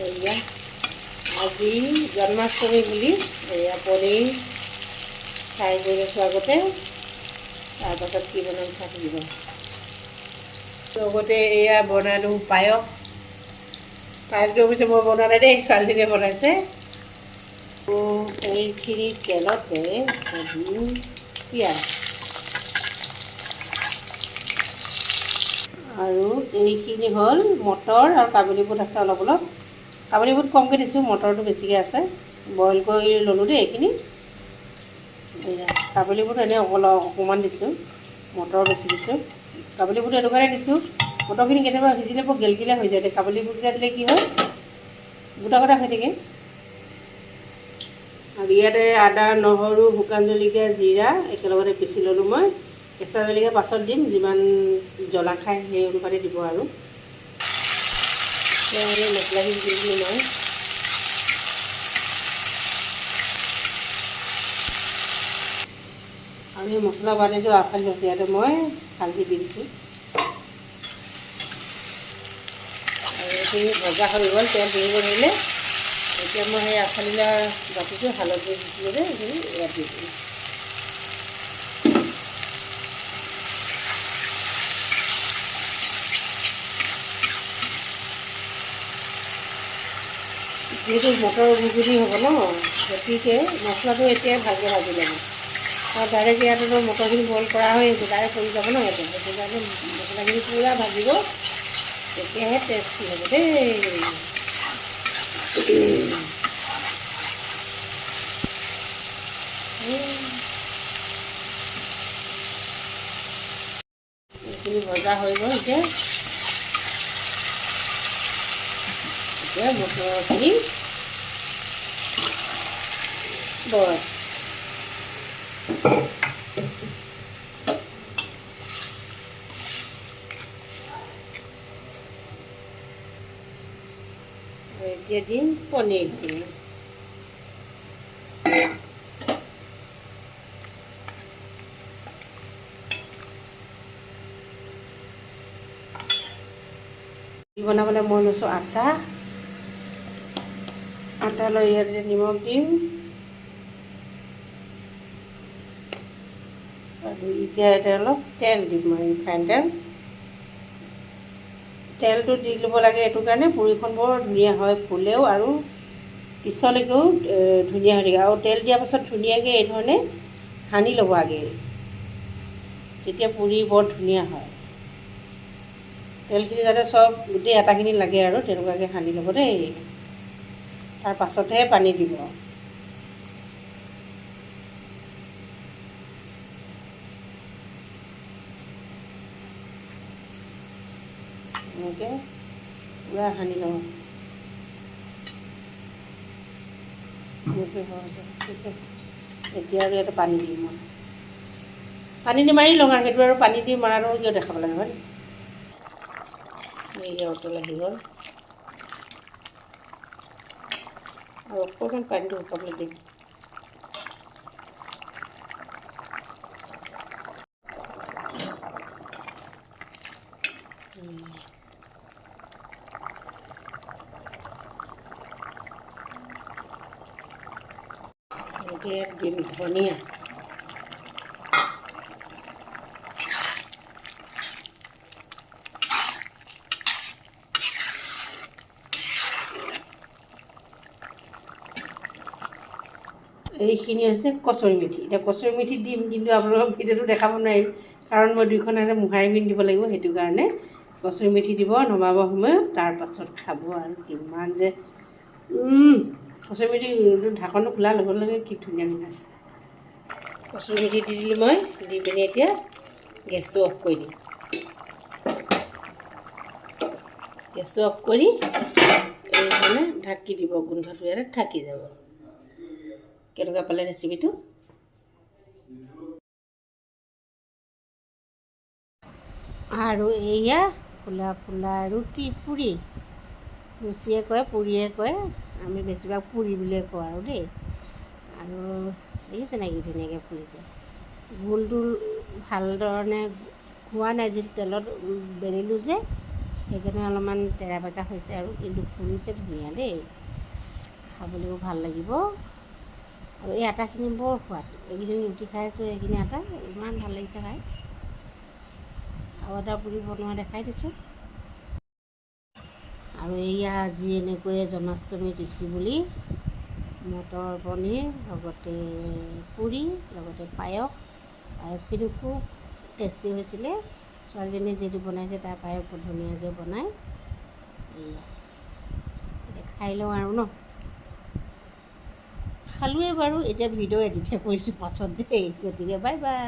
এয়া আজি জন্মাষ্টমী বুলি এয়া পনীৰ ফ্ৰাই কৰি লৈছোঁ আগতে, তাৰপাছত কি বনাম চাই থাকিব। লগতে এয়া বনালোঁ পায়স। পায়সটো অৱশ্যে মই বনোৱা নাই দেই, ছোৱালীজনীয়ে বনাইছে। এইখিনি তেলতে ভাজিম পিঁয়াজ আৰু এইখিনি হ'ল মটৰ আৰু কাবুলী বুট আছে অলপ অলপ। কাবুলী বুট কমকৈ দিছোঁ, মটৰটো বেছিকৈ আছে। বইল কৰি ল'লোঁ দেই এইখিনি। কাবুলী বুট এনেই অকণমান দিছোঁ, মটৰ বেছি দিছোঁ। কাবুলী বুট এইটো কাৰণে দিছোঁ, মটৰখিনি কেতিয়াবা সিজিলে বৰ গেলগেলীয়া হৈ যায়। কাবুলী বুটকেইটা দিলে কি হয়, গোটা গোটা হৈ থাকে। আৰু ইয়াতে আদা, নহৰু, শুকান জলকীয়া, জিৰা একেলগতে পিচি ল'লোঁ মই। কেঁচা জলকীয়া পাছত দিম, যিমান জ্বলা খায় সেই অনুপাতে দিব আৰু। মছলাখিনি দি দিলোঁ মই। আৰু এই মছলা বাটিটো আখালি লৈছোঁ, ইয়াতে মই হালধি দি দিছোঁ। আৰু এইখিনি ভজা হৈ গ'ল, তেল ধৰিব ধৰিলে। এতিয়া মই সেই আখালি লোৱা বাটিটো হালধি দিছিলোঁ যে এইখিনি ইয়াত দি দিলোঁ। যিহেতু মটৰ ঘুগুনি হ'ব ন, গতিকে মছলাটো এতিয়াই ভালকৈ ভাজি ল'ব। আৰু ডাইৰেক্ট ইয়াতে মটৰখিনি বইল কৰা হৈ আছে, ডাইৰেক্ট পৰি যাব ন ইয়াতে। সেইটো কাৰণে মছলাখিনি পূৰা ভাজিব, তেতিয়াহে টেষ্টি হ'ব দেই। এইখিনি ভজা হৈ গ'ল। এতিয়া মটৰখিনি বছ এতিয়া দিম পনীৰখিনি। বনাবলৈ মই লৈছোঁ আটা লৈ ইয়াতে নিমখ দিম। আৰু এতিয়া ইয়াতে অলপ তেল দিম, মই ৰিফাইন তেল। তেলটো দি ল'ব লাগে এইটো কাৰণে পুৰিখন বৰ ধুনীয়া হয়, ফুলেও আৰু পিছলৈকেও ধুনীয়া হৈ থাকে। আৰু তেল দিয়াৰ পাছত ধুনীয়াকৈ এই ধৰণে সানি ল'ব আগে, তেতিয়া পুৰি বৰ ধুনীয়া হয়। তেলখিনি যাতে চব গোটেই আটাখিনি লাগে আৰু তেনেকুৱাকৈ সানি ল'ব দেই। তাৰ পাছতহে পানী দিব। এনেকৈ পূৰা সানি লওঁ। এতিয়া আৰু ইয়াতে পানী দিম মই। পানী দি মাৰি লওঁ আৰু সেইটো আৰু পানী দি মৰাটো কিয় দেখাব লাগে হয়। এই উতল আহি গ'ল, আৰু অকণমান পানীটো শুকাবলৈ দিম। এতিয়া দিম ধনিয়া। এইখিনি হৈছে কচুৰি মেথি। এতিয়া কচুৰি মেথি দিম, কিন্তু আপোনালোকক ভিডিঅ'টো দেখাব নোৱাৰিম, কাৰণ মই দুইখন মোহাৰি পিনি দিব লাগিব। সেইটো কাৰণে কচুৰি মেথি দিব নমাবৰ সময়ত, তাৰপাছত খাব আৰু কিমান যে কচুৰি মেথি ঢাকনটো খোলাৰ লগে লগে কি ধুনীয়া গোন্ধাইছে। কচুৰি মেথি দি দিলোঁ মই, দি পিনি এতিয়া গেছটো অফ কৰি দিম। গেছটো অফ কৰি এই মানে ঢাকি দিব, গোন্ধটো ইয়াতে থাকি যাব। কেনেকুৱা পালে ৰেচিপিটো? আৰু এয়া ফুলা ফুলা ৰুটি পুৰি। লুচিয়ে কয়, পুৰিয়ে কয়, আমি বেছিভাগ পুৰি বুলিয়ে কওঁ আৰু দেই। আৰু দেখিছে নাই কি ধুনীয়াকৈ ফুলিছে। গোলটো ভাল ধৰণে হোৱা নাই, যিটো তেলত বেলিলোঁ যে সেইকাৰণে অলপমান তেৰা বেকা হৈছে আৰু, কিন্তু ফুলিছে ধুনীয়া দেই, খাবলৈও ভাল লাগিব। আৰু এই আটাখিনি বৰ সোৱাদ, এইকেইদিন ৰুটি খাই আছোঁ, এইখিনি আটা ইমান ভাল লাগিছে খাই। আৰু এটা পুৰি বনোৱা দেখাই দিছোঁ। আৰু এয়া আজি এনেকৈয়ে জন্মাষ্টমী তিথি বুলি মটৰ পনীৰ লগতে পুৰি লগতে পায়সখিনি খুব টেষ্টি হৈছিলে। ছোৱালীজনীয়ে যিটো বনাইছে তাৰ পায়স বৰ ধুনীয়াকৈ বনায়। এয়া এতিয়া খাই লওঁ আৰু ন। খালোঁৱে বাৰু, এতিয়া ভিডিঅ' এডিটহে কৰিছোঁ পাছত দেই, গতিকে বাই বাই।